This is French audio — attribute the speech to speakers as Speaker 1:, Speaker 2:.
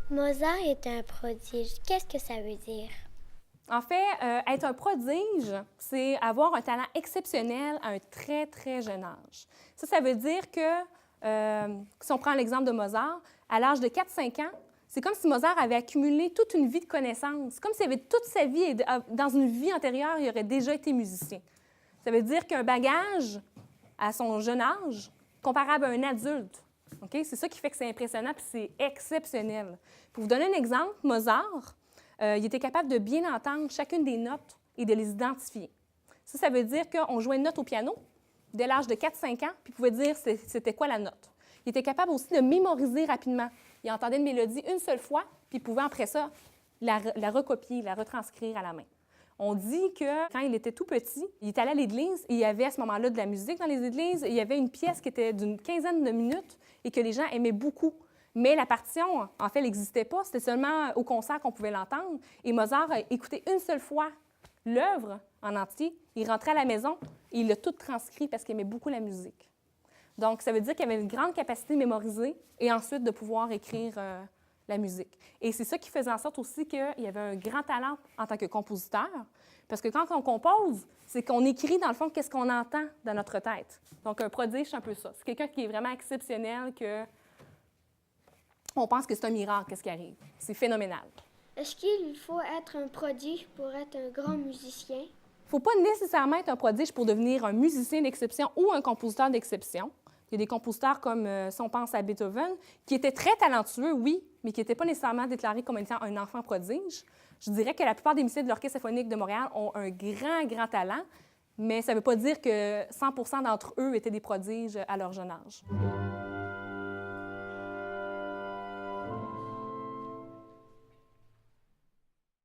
Speaker 1: Mozart est un prodige. Qu'est-ce que ça veut dire?
Speaker 2: En fait, être un prodige, c'est avoir un talent exceptionnel à un très, très jeune âge. Ça veut dire que, si on prend l'exemple de Mozart, à l'âge de 4-5 ans, c'est comme si Mozart avait accumulé toute une vie de connaissances, comme s'il avait toute sa vie, dans une vie antérieure, il aurait déjà été musicien. Ça veut dire qu'un bagage à son jeune âge, comparable à un adulte. Okay? C'est ça qui fait que c'est impressionnant et c'est exceptionnel. Pour vous donner un exemple, Mozart, il était capable de bien entendre chacune des notes et de les identifier. Ça veut dire qu'on jouait une note au piano dès l'âge de 4-5 ans, puis il pouvait dire c'était quoi la note. Il était capable aussi de mémoriser rapidement. Il entendait une mélodie une seule fois, puis il pouvait après ça la recopier, la retranscrire à la main. On dit que quand il était tout petit, il est allé à l'église et il y avait à ce moment-là de la musique dans les églises. Et il y avait une pièce qui était d'une quinzaine de minutes et que les gens aimaient beaucoup. Mais la partition, en fait, elle n'existait pas. C'était seulement au concert qu'on pouvait l'entendre. Et Mozart a écouté une seule fois l'œuvre en entier. Il rentrait à la maison et il l'a tout transcrit parce qu'il aimait beaucoup la musique. Donc, ça veut dire qu'il avait une grande capacité de mémoriser et ensuite de pouvoir écrire la musique. Et c'est ça qui faisait en sorte aussi qu'il y avait un grand talent en tant que compositeur, parce que quand on compose, c'est qu'on écrit, dans le fond, qu'est-ce qu'on entend dans notre tête. Donc, un prodige, c'est un peu ça. C'est quelqu'un qui est vraiment exceptionnel, que on pense que c'est un miracle, qu'est-ce qui arrive. C'est phénoménal.
Speaker 1: Est-ce qu'il faut être un prodige pour être un grand musicien?
Speaker 2: Il ne faut pas nécessairement être un prodige pour devenir un musicien d'exception ou un compositeur d'exception. Il y a des compositeurs comme, si on pense à Beethoven, qui étaient très talentueux, oui, mais qui n'étaient pas nécessairement déclarés comme étant un enfant prodige. Je dirais que la plupart des musiciens de l'Orchestre symphonique de Montréal ont un grand, grand talent, mais ça ne veut pas dire que 100 d'entre eux étaient des prodiges à leur jeune âge.